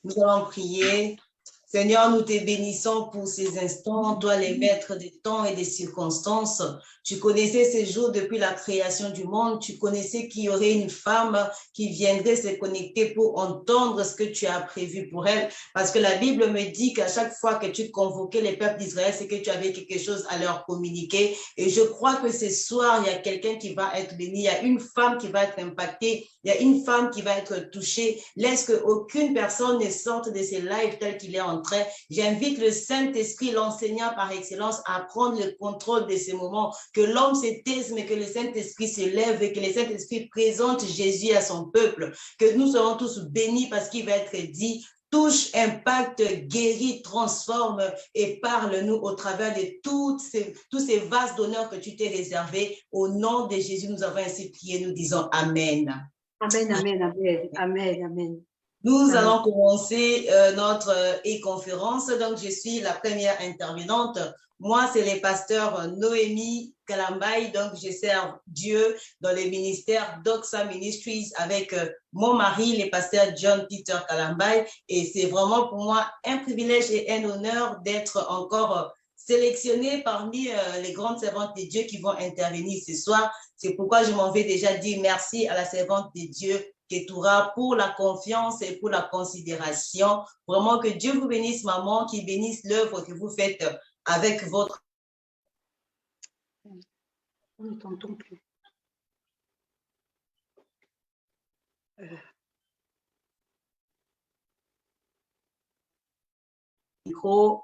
Nous allons prier. Seigneur, nous te bénissons pour ces instants, toi les maîtres des temps et des circonstances. Tu connaissais ces jours depuis la création du monde. Tu connaissais qu'il y aurait une femme qui viendrait se connecter pour entendre ce que tu as prévu pour elle. Parce que la Bible me dit qu'à chaque fois que tu convoquais les peuples d'Israël, c'est que tu avais quelque chose à leur communiquer. Et je crois que ce soir, il y a quelqu'un qui va être béni. Il y a une femme qui va être impactée. Il y a une femme qui va être touchée. Laisse qu'aucune personne ne sorte de ces lives tel qu'il est en train. J'invite le Saint-Esprit, l'enseignant par excellence, à prendre le contrôle de ces moments. Que l'homme se taise, mais que le Saint-Esprit se lève et que le Saint-Esprit présente Jésus à son peuple. Que nous serons tous bénis parce qu'il va être dit: touche, impacte, guérit, transforme et parle-nous au travers de tous ces vases d'honneur que tu t'es réservés. Au nom de Jésus, nous avons ainsi prié, nous disons Amen. Amen, amen, amen, amen, amen. Nous allons commencer notre e-conférence. Donc, je suis la première intervenante. Moi, c'est le pasteur Noémie Kalambay. Donc, je sers Dieu dans le ministère Doxa Ministries avec mon mari, le pasteur John Peter Kalambay. Et c'est vraiment pour moi un privilège et un honneur d'être encore sélectionnée parmi les grandes servantes de Dieu qui vont intervenir ce soir. C'est pourquoi je m'en vais déjà dire merci à la servante de Dieu, Ketura, pour la confiance et pour la considération. Vraiment que Dieu vous bénisse, maman, qu'il bénisse l'œuvre que vous faites avec votre... On ne t'entend plus. Micro.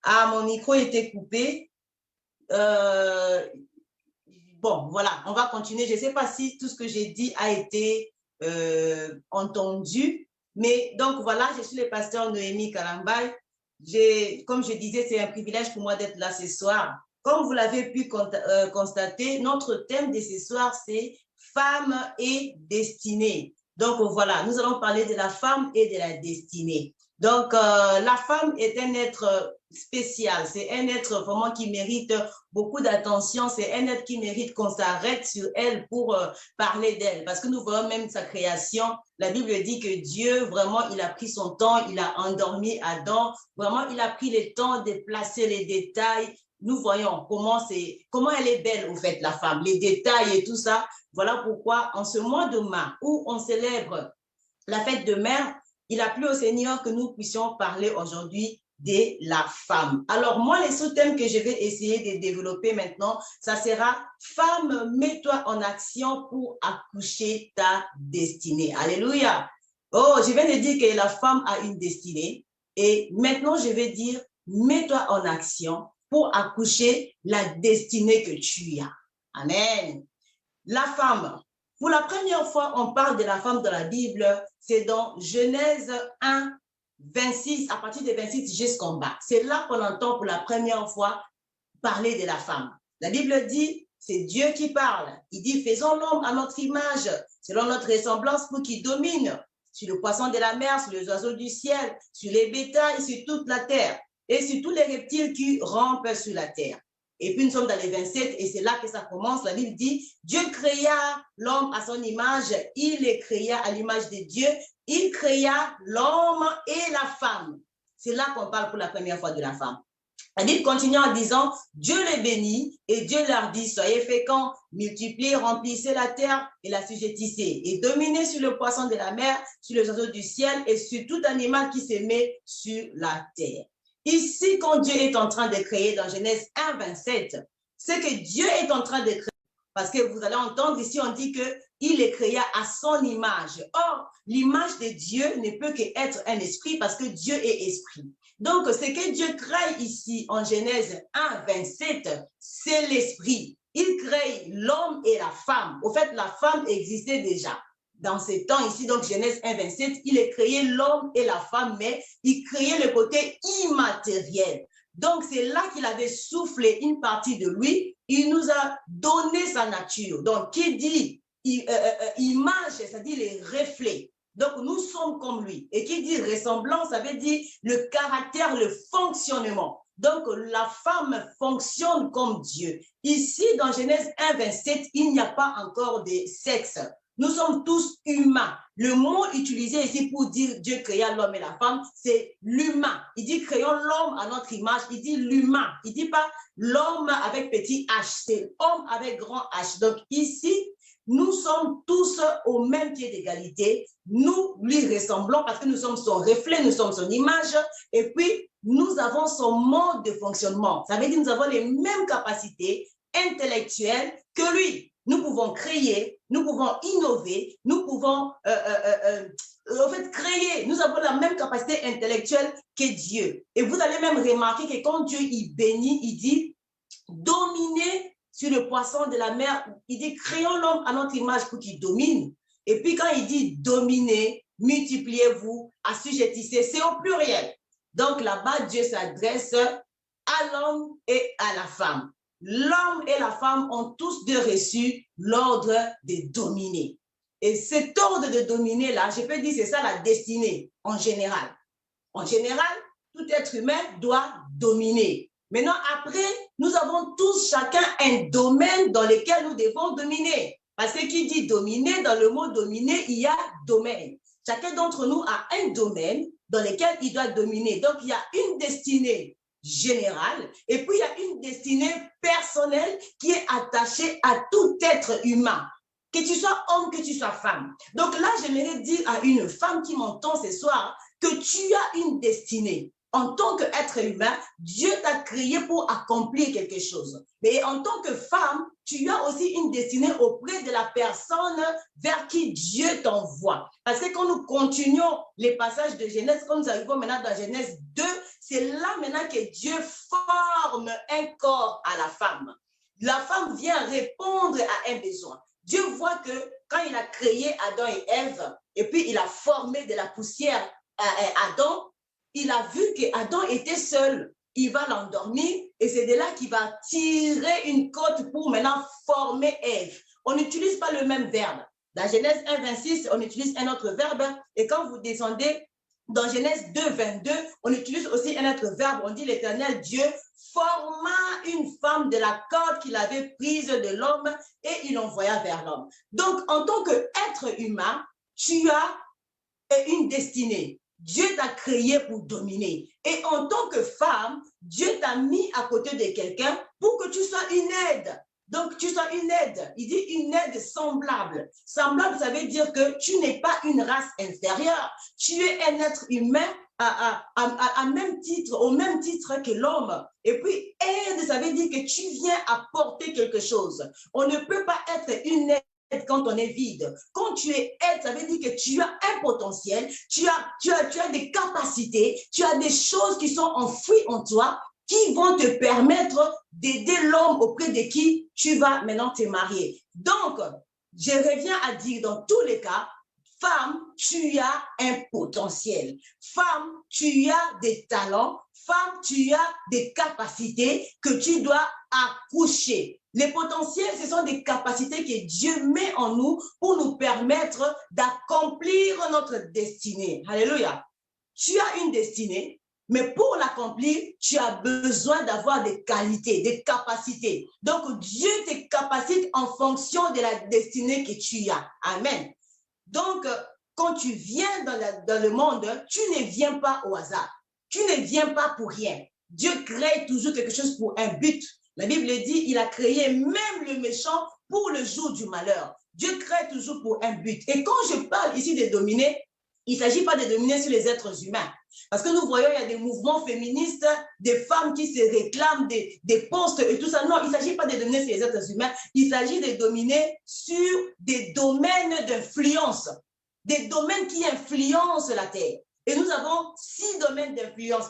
Ah, mon micro était coupé. Bon, voilà, on va continuer. Je ne sais pas si tout ce que j'ai dit a été entendu. Mais donc, voilà, je suis le pasteur Noémie Kalambay. Comme je disais, c'est un privilège pour moi d'être là ce soir. Comme vous l'avez pu constater, notre thème de ce soir, c'est Femme et destinée. Donc, voilà, nous allons parler de la femme et de la destinée. Donc, la femme est un être spécial. C'est un être vraiment qui mérite beaucoup d'attention. C'est un être qui mérite qu'on s'arrête sur elle pour parler d'elle. Parce que nous voyons même sa création. La Bible dit que Dieu, vraiment, il a pris son temps. Il a endormi Adam. Vraiment, il a pris le temps de placer les détails. Nous voyons comment elle est belle, au fait, la femme. Les détails et tout ça. Voilà pourquoi, en ce mois de mars, où on célèbre la fête de mère, il a plu au Seigneur que nous puissions parler aujourd'hui de la femme. Alors moi, les sous-thèmes que je vais essayer de développer maintenant, ça sera « Femme, mets-toi en action pour accoucher ta destinée ». Alléluia. Oh, je viens de dire que la femme a une destinée et maintenant je vais dire « Mets-toi en action pour accoucher la destinée que tu as ». Amen. La femme. Pour la première fois, on parle de la femme dans la Bible, c'est dans Genèse 1, 26, à partir de 26 jusqu'en bas. C'est là qu'on entend pour la première fois parler de la femme. La Bible dit, c'est Dieu qui parle. Il dit, faisons l'homme à notre image, selon notre ressemblance pour qu'il domine sur le poisson de la mer, sur les oiseaux du ciel, sur les bétails, sur toute la terre et sur tous les reptiles qui rampent sur la terre. Et puis nous sommes dans les 27 et c'est là que ça commence. La Bible dit, Dieu créa l'homme à son image, il les créa à l'image de Dieu, il créa l'homme et la femme. C'est là qu'on parle pour la première fois de la femme. La Bible continue en disant, Dieu les bénit et Dieu leur dit, soyez féconds, multipliez, remplissez la terre et la sujettissez et dominez sur le poisson de la mer, sur les oiseaux du ciel et sur tout animal qui se met sur la terre. Ici, quand Dieu est en train de créer dans Genèse 1, 27, ce que Dieu est en train de créer, parce que vous allez entendre ici, on dit qu'il les créa à son image. Or, l'image de Dieu ne peut qu'être un esprit parce que Dieu est esprit. Donc, ce que Dieu crée ici en Genèse 1, 27, c'est l'esprit. Il crée l'homme et la femme. Au fait, la femme existait déjà. Dans ces temps ici, donc Genèse 1, 27, il a créé l'homme et la femme, mais il créait le côté immatériel. Donc, c'est là qu'il avait soufflé une partie de lui. Il nous a donné sa nature. Donc, qui dit image, c'est-à-dire les reflets. Donc, nous sommes comme lui. Et qui dit ressemblance, ça veut dire le caractère, le fonctionnement. Donc, la femme fonctionne comme Dieu. Ici, dans Genèse 1, 27, il n'y a pas encore de sexe. Nous sommes tous humains. Le mot utilisé ici pour dire Dieu créa l'homme et la femme, c'est l'humain. Il dit créons l'homme à notre image. Il dit l'humain. Il ne dit pas l'homme avec petit h, c'est homme avec grand H. Donc ici, nous sommes tous au même pied d'égalité. Nous lui ressemblons parce que nous sommes son reflet, nous sommes son image. Et puis, nous avons son mode de fonctionnement. Ça veut dire que nous avons les mêmes capacités intellectuelles que lui. Nous pouvons créer, nous pouvons innover, nous pouvons en fait créer. Nous avons la même capacité intellectuelle que Dieu. Et vous allez même remarquer que quand Dieu il bénit, il dit dominer sur le poisson de la mer. Il dit créons l'homme à notre image pour qu'il domine. Et puis quand il dit dominer, multipliez-vous, assujettissez, c'est au pluriel. Donc là-bas, Dieu s'adresse à l'homme et à la femme. L'homme et la femme ont tous deux reçu l'ordre de dominer. Et cet ordre de dominer-là, je peux dire, c'est ça la destinée en général. En général, tout être humain doit dominer. Maintenant, après, nous avons tous chacun un domaine dans lequel nous devons dominer. Parce que qui dit dominer, dans le mot dominer, il y a domaine. Chacun d'entre nous a un domaine dans lequel il doit dominer. Donc, il y a une destinée générale et puis il y a une destinée personnelle qui est attachée à tout être humain, que tu sois homme, que tu sois femme. Donc là, j'aimerais dire à une femme qui m'entend ce soir que tu as une destinée. En tant qu'être humain, Dieu t'a créé pour accomplir quelque chose. Mais en tant que femme, tu as aussi une destinée auprès de la personne vers qui Dieu t'envoie. Parce que quand nous continuons les passages de Genèse, quand nous arrivons maintenant dans Genèse 2, c'est là maintenant que Dieu forme un corps à la femme. La femme vient répondre à un besoin. Dieu voit que quand il a créé Adam et Ève, et puis il a formé de la poussière Adam, il a vu qu'Adam était seul. Il va l'endormir et c'est de là qu'il va tirer une côte pour maintenant former Ève. On n'utilise pas le même verbe. Dans Genèse 1, 26, on utilise un autre verbe. Et quand vous descendez dans Genèse 2, 22, on utilise aussi un autre verbe. On dit l'Éternel Dieu forma une femme de la corde qu'il avait prise de l'homme et il l'envoya vers l'homme. Donc, en tant qu'être humain, tu as une destinée. Dieu t'a créé pour dominer. Et en tant que femme, Dieu t'a mis à côté de quelqu'un pour que tu sois une aide. Donc, tu sois une aide. Il dit une aide semblable. Semblable, ça veut dire que tu n'es pas une race inférieure. Tu es un être humain au même titre que l'homme. Et puis, aide, ça veut dire que tu viens apporter quelque chose. On ne peut pas être une aide quand on est vide. Quand tu es aide, ça veut dire que tu as un potentiel, tu as des capacités, tu as des choses qui sont enfouies en toi qui vont te permettre d'aider l'homme auprès de qui tu vas maintenant te marier. Donc, je reviens à dire dans tous les cas, femme, tu as un potentiel. Femme, tu as des talents. Femme, tu as des capacités que tu dois accoucher. Les potentiels, ce sont des capacités que Dieu met en nous pour nous permettre d'accomplir notre destinée. Alléluia. Tu as une destinée, mais pour l'accomplir, tu as besoin d'avoir des qualités, des capacités. Donc, Dieu te capacite en fonction de la destinée que tu as. Amen. Donc, quand tu viens dans le monde, tu ne viens pas au hasard. Tu ne viens pas pour rien. Dieu crée toujours quelque chose pour un but. La Bible dit, il a créé même le méchant pour le jour du malheur. Dieu crée toujours pour un but. Et quand je parle ici de dominer, il ne s'agit pas de dominer sur les êtres humains. Parce que nous voyons, il y a des mouvements féministes, des femmes qui se réclament des postes et tout ça. Non, il ne s'agit pas de dominer sur les êtres humains. Il s'agit de dominer sur des domaines d'influence. Des domaines qui influencent la terre. Et nous avons 7 domaines d'influence.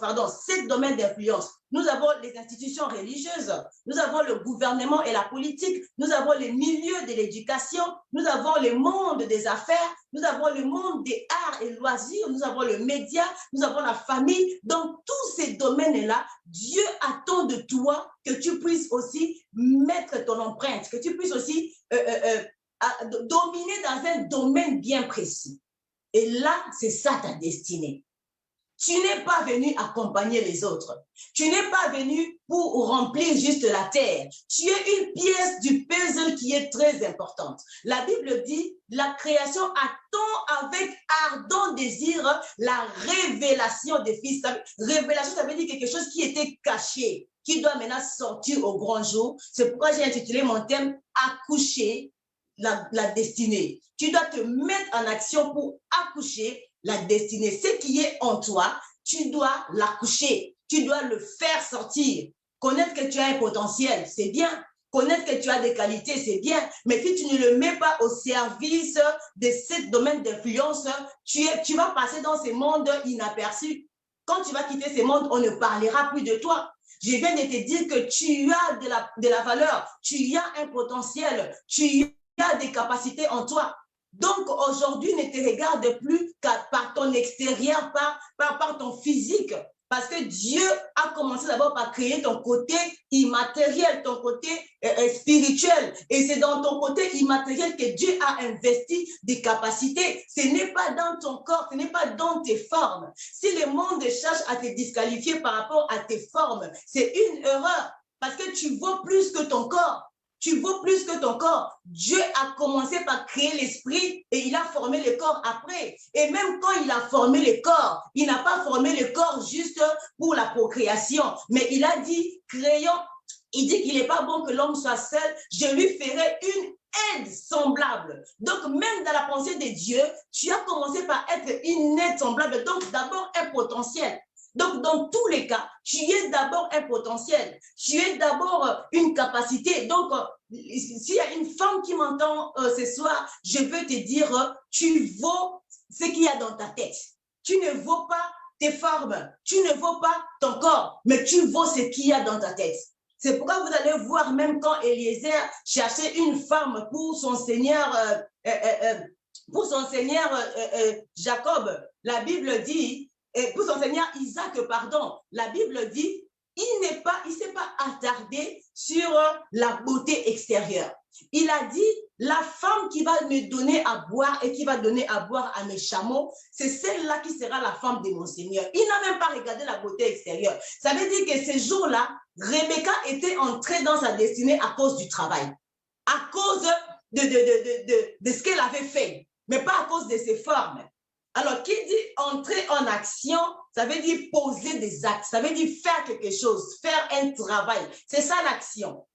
Nous avons les institutions religieuses, nous avons le gouvernement et la politique, nous avons les milieux de l'éducation, nous avons le monde des affaires, nous avons le monde des arts et loisirs, nous avons le média, nous avons la famille. Dans tous ces domaines-là, Dieu attend de toi que tu puisses aussi mettre ton empreinte, que tu puisses aussi dominer dans un domaine bien précis. Et là, c'est ça ta destinée. Tu n'es pas venu accompagner les autres. Tu n'es pas venu pour remplir juste la terre. Tu es une pièce du puzzle qui est très importante. La Bible dit, la création attend avec ardent désir la révélation des fils. Révélation, ça veut dire quelque chose qui était caché, qui doit maintenant sortir au grand jour. C'est pourquoi j'ai intitulé mon thème « Accoucher la destinée ». Tu dois te mettre en action pour accoucher la destinée. Ce qui est en toi, tu dois l'accoucher. Tu dois le faire sortir. Connaître que tu as un potentiel, c'est bien. Connaître que tu as des qualités, c'est bien. Mais si tu ne le mets pas au service de ce domaine d'influence, tu vas passer dans ces mondes inaperçus. Quand tu vas quitter ces mondes, on ne parlera plus de toi. Je viens de te dire que tu as de la valeur, tu as un potentiel, tu as des capacités en toi. Donc, aujourd'hui, ne te regarde plus par ton extérieur, par ton physique. Parce que Dieu a commencé d'abord par créer ton côté immatériel, ton côté spirituel. Et c'est dans ton côté immatériel que Dieu a investi des capacités. Ce n'est pas dans ton corps, ce n'est pas dans tes formes. Si le monde cherche à te disqualifier par rapport à tes formes, c'est une erreur. Parce que tu vaux plus que ton corps. Tu vaux plus que ton corps. Dieu a commencé par créer l'esprit et il a formé le corps après. Et même quand il a formé le corps, il n'a pas formé le corps juste pour la procréation. Mais il a dit, créons, il dit qu'il n'est pas bon que l'homme soit seul, je lui ferai une aide semblable. Donc, même dans la pensée de Dieu, tu as commencé par être une aide semblable. Donc, d'abord, un potentiel. Donc, dans tous les cas, tu es d'abord un potentiel. Tu es d'abord une capacité. Donc, s'il y a une femme qui m'entend ce soir, je veux te dire, tu vaux ce qu'il y a dans ta tête. Tu ne vaux pas tes formes. Tu ne vaux pas ton corps, mais tu vaux ce qu'il y a dans ta tête. C'est pourquoi vous allez voir, même quand Eliezer cherchait une femme pour son seigneur, Jacob, la Bible dit, pour son seigneur Isaac, pardon, la Bible dit, il ne s'est pas attardé sur la beauté extérieure. Il a dit, la femme qui va me donner à boire et qui va donner à boire à mes chameaux, c'est celle-là qui sera la femme de mon Seigneur. Il n'a même pas regardé la beauté extérieure. Ça veut dire que ces jours-là, Rebecca était entrée dans sa destinée à cause du travail, à cause de ce qu'elle avait fait, mais pas à cause de ses formes. Alors, qui dit entrer en action, ça veut dire poser des actes, ça veut dire faire quelque chose, faire un travail. C'est ça l'action.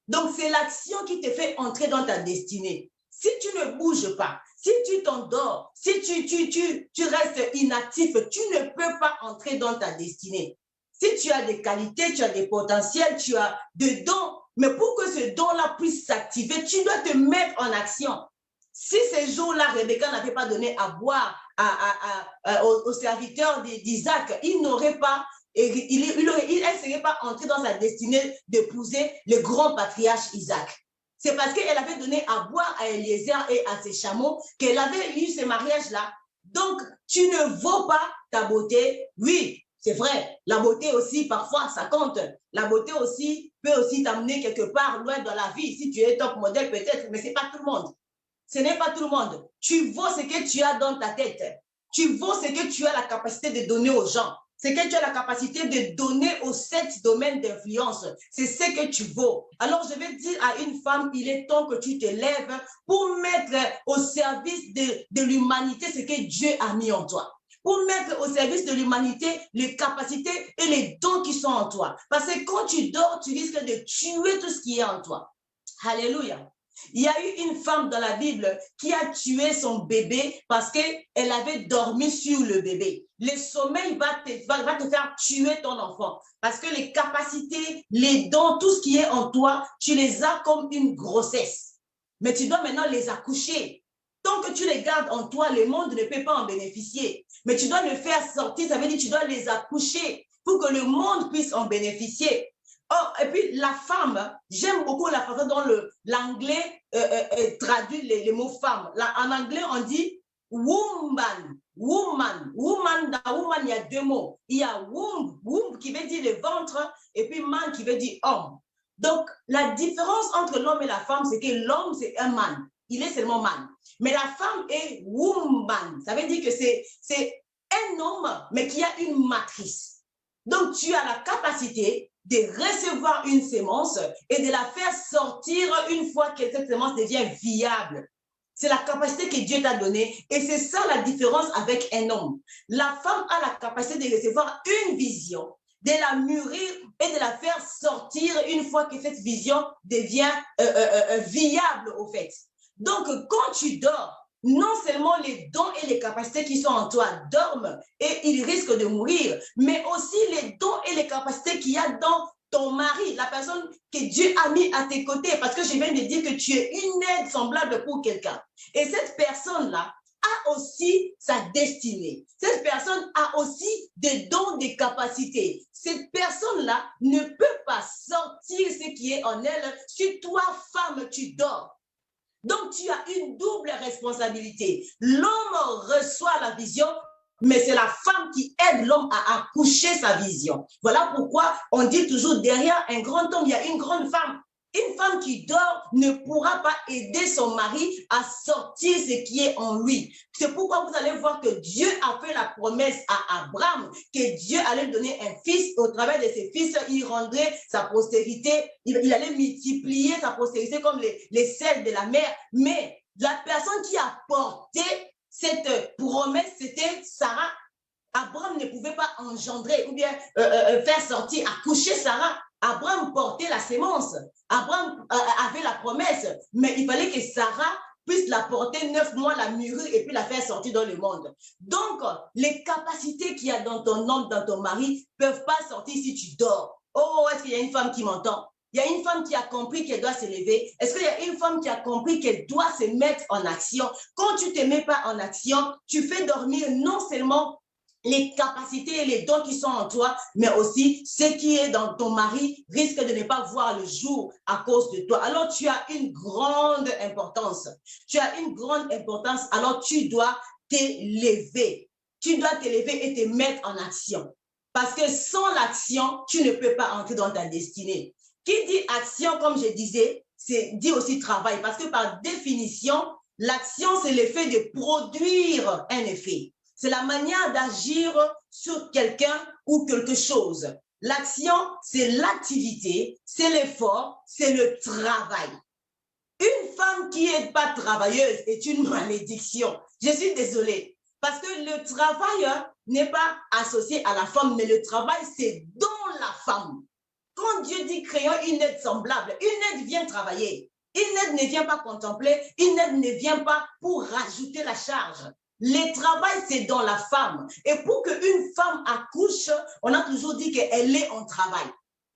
Donc, c'est l'action qui te fait entrer dans ta destinée. Si tu ne bouges pas, si tu t'endors, si tu restes inactif, tu ne peux pas entrer dans ta destinée. Si tu as des qualités, tu as des potentiels, tu as des dons, mais pour que ce don-là puisse s'activer, tu dois te mettre en action. Si ces jours-là, Rebecca n'avait pas donné à boire aux serviteurs d'Isaac, il n'aurait pas, elle ne serait pas entrée dans sa destinée d'épouser le grand patriarche Isaac. C'est parce qu'elle avait donné à boire à Eliezer et à ses chameaux qu'elle avait eu ce mariage-là. Donc, tu ne vaux pas ta beauté. Oui, c'est vrai, la beauté aussi, parfois, ça compte. La beauté aussi peut aussi t'amener quelque part loin dans la vie. Si tu es top modèle, peut-être, mais ce n'est pas tout le monde. Ce n'est pas tout le monde. Tu vaux ce que tu as dans ta tête. Tu vaux ce que tu as la capacité de donner aux gens. Ce que tu as la capacité de donner aux 7 domaines d'influence. C'est ce que tu vaux. Alors, je vais dire à une femme, il est temps que tu te lèves pour mettre au service de l'humanité ce que Dieu a mis en toi. Pour mettre au service de l'humanité les capacités et les dons qui sont en toi. Parce que quand tu dors, tu risques de tuer tout ce qui est en toi. Alléluia. Il y a eu une femme dans la Bible qui a tué son bébé parce qu'elle avait dormi sur le bébé. Le sommeil va te faire tuer ton enfant parce que les capacités, les dons, tout ce qui est en toi, tu les as comme une grossesse. Mais tu dois maintenant les accoucher. Tant que tu les gardes en toi, le monde ne peut pas en bénéficier. Mais tu dois le faire sortir, ça veut dire que tu dois les accoucher pour que le monde puisse en bénéficier. Oh, et puis la femme, j'aime beaucoup la façon dont l'anglais traduit les mots femme. Là, en anglais, on dit woman, woman. Woman, dans woman, il y a 2 mots. Il y a womb, womb qui veut dire le ventre, et puis man qui veut dire homme. Donc, la différence entre l'homme et la femme, c'est que l'homme, c'est un man. Il est seulement man. Mais la femme est woman. Ça veut dire que c'est un homme, mais qui a une matrice. Donc, tu as la capacité de recevoir une sémence et de la faire sortir une fois que cette sémence devient viable. C'est la capacité que Dieu t'a donnée et c'est ça la différence avec un homme. La femme a la capacité de recevoir une vision, de la mûrir et de la faire sortir une fois que cette vision devient viable au fait. Donc, quand tu dors, non seulement les dons et les capacités qui sont en toi dorment et ils risquent de mourir, mais aussi les dons et les capacités qu'il y a dans ton mari, la personne que Dieu a mis à tes côtés, parce que je viens de dire que tu es une aide semblable pour quelqu'un. Et cette personne-là a aussi sa destinée. Cette personne a aussi des dons, des capacités. Cette personne-là ne peut pas sortir ce qui est en elle si toi, femme, tu dors. Donc, tu as une double responsabilité. L'homme reçoit la vision, mais c'est la femme qui aide l'homme à accoucher sa vision. Voilà pourquoi on dit toujours, derrière un grand homme, il y a une grande femme. Une femme qui dort ne pourra pas aider son mari à sortir ce qui est en lui. C'est pourquoi vous allez voir que Dieu a fait la promesse à Abraham que Dieu allait donner un fils. Au travers de ses fils, il rendrait sa postérité. Il allait multiplier sa postérité comme les sels de la mer. Mais la personne qui a porté cette promesse, c'était Sarah. Abraham ne pouvait pas engendrer ou bien faire sortir, accoucher Sarah. Abraham portait la sémence. Abraham avait la promesse, mais il fallait que Sarah puisse la porter 9 mois, la mûrir et puis la faire sortir dans le monde. Donc, les capacités qu'il y a dans ton homme, dans ton mari, ne peuvent pas sortir si tu dors. Oh, est-ce qu'il y a une femme qui m'entend? Il y a une femme qui a compris qu'elle doit se lever. Est-ce qu'il y a une femme qui a compris qu'elle doit se mettre en action? Quand tu ne te mets pas en action, tu fais dormir non seulement les capacités et les dons qui sont en toi, mais aussi ce qui est dans ton mari risque de ne pas voir le jour à cause de toi. Alors, tu as une grande importance. Tu as une grande importance, alors tu dois t'élever. Tu dois t'élever et te mettre en action. Parce que sans l'action, tu ne peux pas entrer dans ta destinée. Qui dit action, comme je disais, dit aussi travail. Parce que par définition, l'action, c'est l'effet de produire un effet. C'est la manière d'agir sur quelqu'un ou quelque chose. L'action, c'est l'activité, c'est l'effort, c'est le travail. Une femme qui n'est pas travailleuse est une malédiction. Je suis désolée. Parce que le travail n'est pas associé à la femme, mais le travail, c'est dans la femme. Quand Dieu dit créons une aide semblable, une aide vient travailler. Une aide ne vient pas contempler, une aide ne vient pas pour rajouter la charge. Le travail, c'est dans la femme. Et pour qu'une femme accouche, on a toujours dit qu'elle est en travail.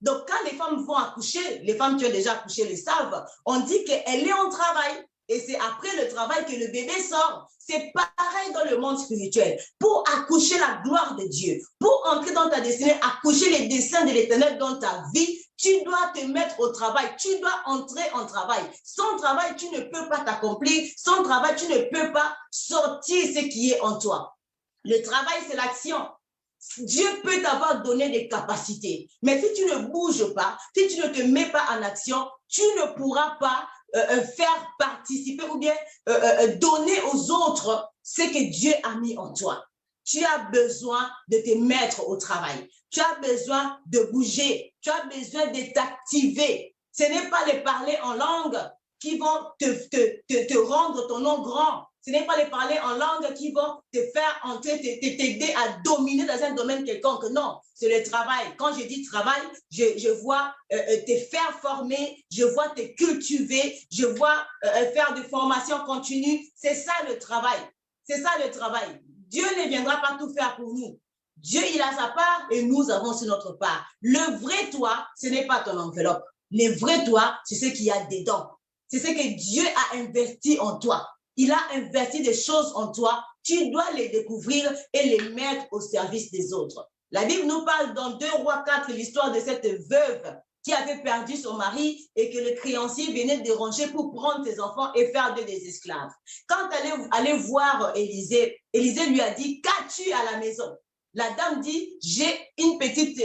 Donc, quand les femmes vont accoucher, les femmes qui ont déjà accouché le savent, on dit qu'elle est en travail. Et c'est après le travail que le bébé sort. C'est pareil dans le monde spirituel. Pour accoucher la gloire de Dieu, pour entrer dans ta destinée, accoucher les desseins de l'Éternel dans ta vie, tu dois te mettre au travail. Tu dois entrer en travail. Sans travail, tu ne peux pas t'accomplir. Sans travail, tu ne peux pas sortir ce qui est en toi. Le travail, c'est l'action. Dieu peut t'avoir donné des capacités. Mais si tu ne bouges pas, si tu ne te mets pas en action, tu ne pourras pas faire participer ou bien donner aux autres ce que Dieu a mis en toi. Tu as besoin de te mettre au travail. Tu as besoin de bouger. Tu as besoin de t'activer. Ce n'est pas les parler en langue qui vont te rendre ton nom grand. Ce n'est pas les parler en langue qui vont te faire entrer, t'aider à dominer dans un domaine quelconque. Non, c'est le travail. Quand je dis travail, je vois te faire former, je vois te cultiver, je vois faire des formations continues. C'est ça le travail. C'est ça le travail. Dieu ne viendra pas tout faire pour nous. Dieu, il a sa part et nous avons sur notre part. Le vrai toi, ce n'est pas ton enveloppe. Le vrai toi, c'est ce qu'il y a dedans. C'est ce que Dieu a investi en toi. Il a investi des choses en toi. Tu dois les découvrir et les mettre au service des autres. La Bible nous parle dans 2 Rois 4 l'histoire de cette veuve qui avait perdu son mari et que le créancier venait déranger pour prendre ses enfants et faire d'eux des esclaves. Quand elle allait voir Élisée, Élisée lui a dit, qu'as-tu à la maison? La dame dit, j'ai une petite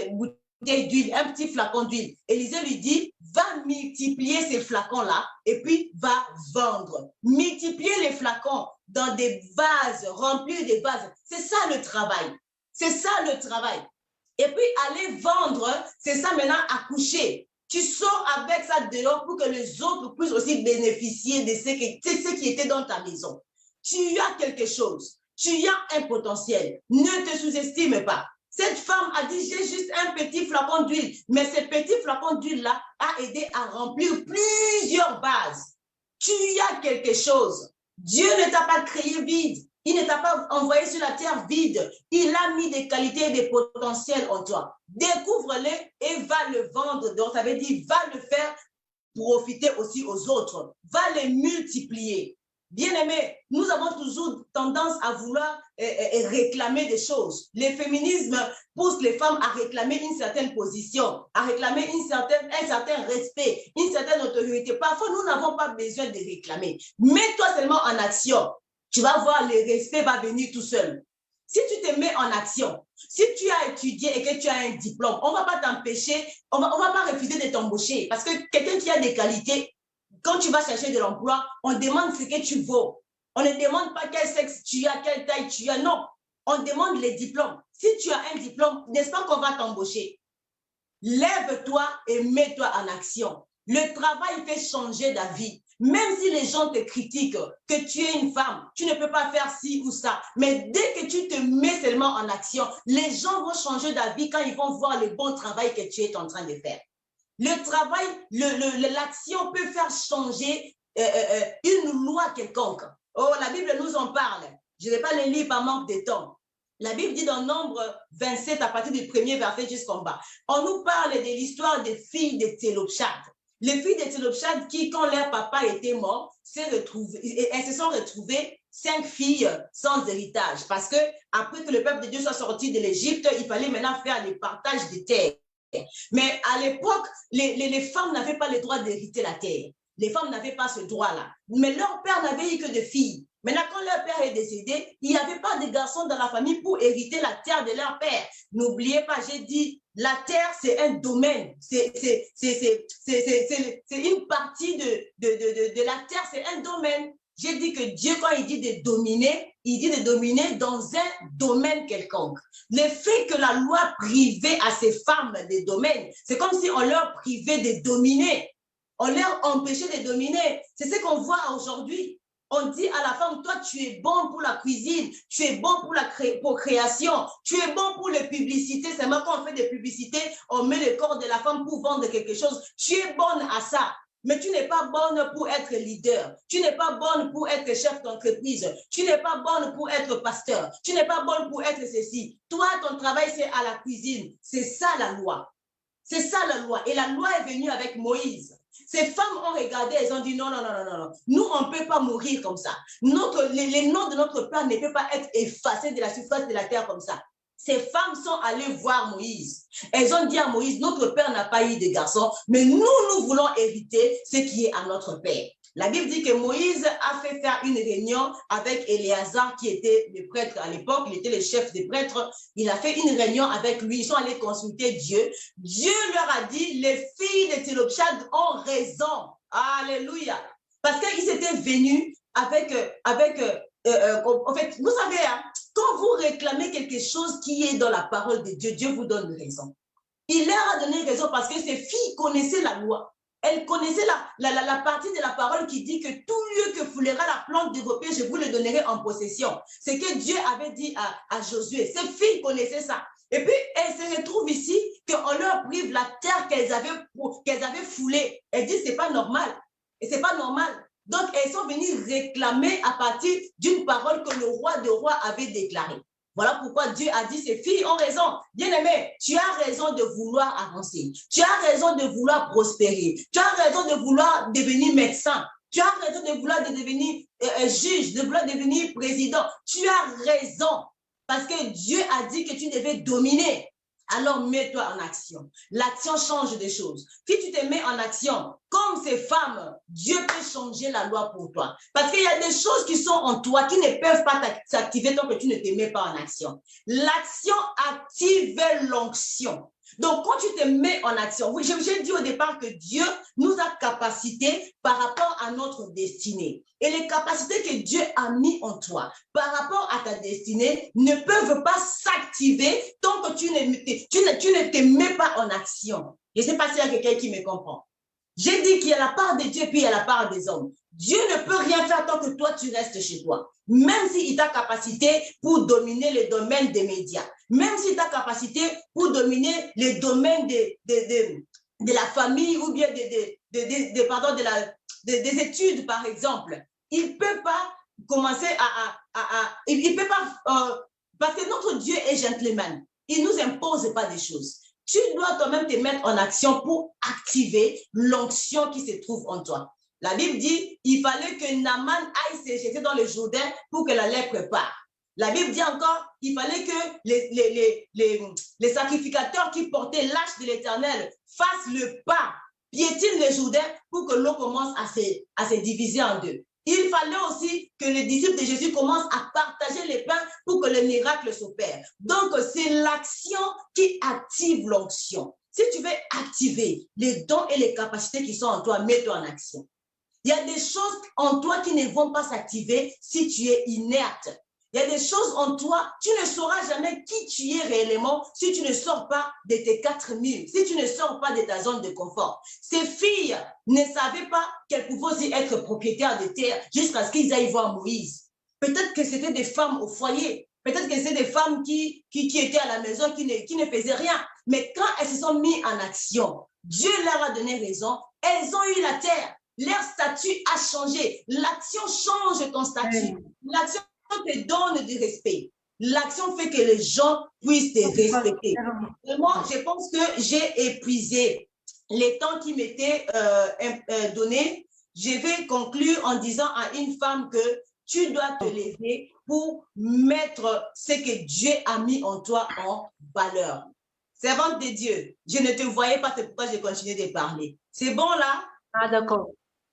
bouteille d'huile, un petit flacon d'huile. Élisée lui dit, va multiplier ces flacons-là et puis va vendre. Multiplier les flacons dans des vases, remplir des vases. C'est ça le travail. C'est ça le travail. Et puis aller vendre, c'est ça maintenant accoucher. Tu sors avec ça dehors pour que les autres puissent aussi bénéficier de ce qui était dans ta maison. Tu as quelque chose. Tu as un potentiel. Ne te sous-estime pas. Cette femme a dit, j'ai juste un petit flacon d'huile. Mais ce petit flacon d'huile-là a aidé à remplir plusieurs bases. Tu as quelque chose. Dieu ne t'a pas créé vide. Il ne t'a pas envoyé sur la terre vide. Il a mis des qualités et des potentiels en toi. Découvre-les et va le vendre. Donc, ça veut dire, va le faire profiter aussi aux autres. Va les multiplier. Bien-aimés, nous avons toujours tendance à vouloir réclamer des choses. Le féminisme pousse les femmes à réclamer une certaine position, à réclamer un certain respect, une certaine autorité. Parfois, nous n'avons pas besoin de réclamer. Mets-toi seulement en action. Tu vas voir, le respect va venir tout seul. Si tu te mets en action, si tu as étudié et que tu as un diplôme, on ne va pas t'empêcher, on va pas refuser de t'embaucher. Parce que quelqu'un qui a des qualités, quand tu vas chercher de l'emploi, on demande ce que tu vaux. On ne demande pas quel sexe tu as, quelle taille tu as. Non, on demande les diplômes. Si tu as un diplôme, n'est-ce pas qu'on va t'embaucher? Lève-toi et mets-toi en action. Le travail fait changer ta vie. Même si les gens te critiquent, que tu es une femme, tu ne peux pas faire ci ou ça. Mais dès que tu te mets seulement en action, les gens vont changer ta vie quand ils vont voir le bon travail que tu es en train de faire. Le travail, l'action peut faire changer une loi quelconque. Oh, la Bible nous en parle. Je ne vais pas le lire par manque de temps. La Bible dit dans Nombre 27, à partir du premier verset jusqu'en bas, on nous parle de l'histoire des filles de Télopchad. Les filles de Télopchad qui, quand leur papa était mort, elles se sont retrouvées 5 filles sans héritage. Parce que après que le peuple de Dieu soit sorti de l'Égypte, il fallait maintenant faire le partage des terres. Mais à l'époque, les femmes n'avaient pas le droit d'hériter la terre. Les femmes n'avaient pas ce droit-là. Mais leur père n'avait eu que de filles. Maintenant, quand leur père est décédé, il n'y avait pas de garçons dans la famille pour hériter la terre de leur père. N'oubliez pas, j'ai dit, la terre, c'est un domaine. C'est une partie de la terre, c'est un domaine. J'ai dit que Dieu, quand il dit de dominer, il dit de dominer dans un domaine quelconque. Le fait que la loi privait à ces femmes des domaines, c'est comme si on leur privait de dominer. On leur empêchait de dominer. C'est ce qu'on voit aujourd'hui. On dit à la femme, toi, tu es bon pour la cuisine, tu es bon pour création, tu es bon pour les publicités. C'est moi quand on fait des publicités, on met le corps de la femme pour vendre quelque chose. Tu es bonne à ça. Mais tu n'es pas bonne pour être leader. Tu n'es pas bonne pour être chef d'entreprise. Tu n'es pas bonne pour être pasteur. Tu n'es pas bonne pour être ceci. Toi, ton travail, c'est à la cuisine. C'est ça la loi. C'est ça la loi. Et la loi est venue avec Moïse. Ces femmes ont regardé, elles ont dit non, non, non, non, non. Nous, on ne peut pas mourir comme ça. Les noms de notre père ne peuvent pas être effacés de la surface de la terre comme ça. Ces femmes sont allées voir Moïse. Elles ont dit à Moïse, notre père n'a pas eu de garçon, mais nous voulons hériter ce qui est à notre père. La Bible dit que Moïse a fait faire une réunion avec Éléazar, qui était le prêtre à l'époque, il était le chef des prêtres. Il a fait une réunion avec lui, ils sont allés consulter Dieu. Dieu leur a dit, les filles de Télopchad ont raison. Alléluia. Parce qu'ils étaient venus avec en fait, vous savez, hein, quand vous réclamez quelque chose qui est dans la parole de Dieu, Dieu vous donne raison. Il leur a donné raison parce que ces filles connaissaient la loi. Elles connaissaient la partie de la parole qui dit que tout lieu que foulera la plante de vos pieds, je vous le donnerai en possession. C'est que Dieu avait dit à Josué. Ces filles connaissaient ça. Et puis, elles se retrouvent ici, qu'on leur prive la terre qu'elles avaient foulée. Elles disent, c'est pas normal. Et c'est pas normal. Donc, elles sont venues réclamer à partir d'une parole que le roi des rois avait déclarée. Voilà pourquoi Dieu a dit, ces filles ont raison. Bien-aimé, tu as raison de vouloir avancer. Tu as raison de vouloir prospérer. Tu as raison de vouloir devenir médecin. Tu as raison de vouloir devenir juge, de vouloir devenir président. Tu as raison. Parce que Dieu a dit que tu devais dominer. Alors mets-toi en action. L'action change des choses. Si tu te mets en action, comme ces femmes, Dieu peut changer la loi pour toi. Parce qu'il y a des choses qui sont en toi qui ne peuvent pas s'activer tant que tu ne te mets pas en action. L'action active l'onction. Donc, quand tu te mets en action, oui, j'ai dit au départ que Dieu nous a capacités par rapport à notre destinée. Et les capacités que Dieu a mis en toi par rapport à ta destinée ne peuvent pas s'activer tant que tu ne te mets pas en action. Je ne sais pas s'il y a quelqu'un qui me comprend. J'ai dit qu'il y a la part de Dieu puis il y a la part des hommes. Dieu ne peut rien faire tant que toi, tu restes chez toi. Même s'il t'a capacité pour dominer le domaine des médias, même s'il t'a capacité pour dominer le domaine de la famille ou bien des études, par exemple, il ne peut pas commencer il ne peut pas, parce que notre Dieu est gentleman. Il ne nous impose pas des choses. Tu dois toi-même te mettre en action pour activer l'onction qui se trouve en toi. La Bible dit, il fallait que Naaman aille se jeter dans le Jourdain pour que la lèpre parte. La Bible dit encore, il fallait que les sacrificateurs qui portaient l'arche de l'Éternel fassent le pas, piétinent le Jourdain pour que l'eau commence à se diviser en deux. Il fallait aussi que les disciples de Jésus commencent à partager les pains pour que le miracle s'opère. Donc, c'est l'action qui active l'onction. Si tu veux activer les dons et les capacités qui sont en toi, mets-toi en action. Il y a des choses en toi qui ne vont pas s'activer si tu es inerte. Il y a des choses en toi, tu ne sauras jamais qui tu es réellement si tu ne sors pas de tes 4000, si tu ne sors pas de ta zone de confort. Ces filles ne savaient pas qu'elles pouvaient aussi être propriétaires de terre jusqu'à ce qu'ils aillent voir Moïse. Peut-être que c'était des femmes au foyer, peut-être que c'était des femmes qui étaient à la maison, qui ne faisaient rien. Mais quand elles se sont mises en action, Dieu leur a donné raison, elles ont eu la terre. Leur statut a changé. L'action change ton statut. L'action te donne du respect. L'action fait que les gens puissent te respecter. Moi, je pense que j'ai épuisé les temps qui m'étaient donnés. Je vais conclure en disant à une femme que tu dois te lever pour mettre ce que Dieu a mis en toi en valeur. Servante de Dieu, je ne te voyais pas, c'est pourquoi j'ai continué de parler. C'est bon là? Ah, d'accord.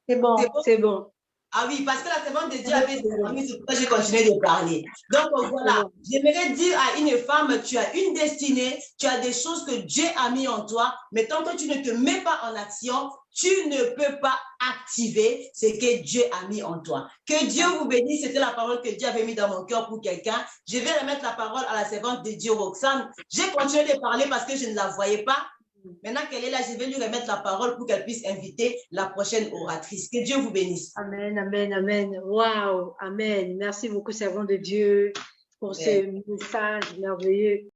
C'est bon, c'est bon. Ah oui, parce que la servante de Dieu avait des amis, c'est pourquoi j'ai continué de parler. Donc voilà, j'aimerais dire à une femme, tu as une destinée, tu as des choses que Dieu a mis en toi, mais tant que tu ne te mets pas en action, tu ne peux pas activer ce que Dieu a mis en toi. Que Dieu vous bénisse, c'était la parole que Dieu avait mis dans mon cœur pour quelqu'un. Je vais remettre la parole à la servante de Dieu, Roxane. J'ai continué de parler parce que je ne la voyais pas. Maintenant qu'elle est là, je vais lui remettre la parole pour qu'elle puisse inviter la prochaine oratrice. Que Dieu vous bénisse. Amen, amen, amen. Waouh, amen. Merci beaucoup, servant de Dieu, pour ce message merveilleux.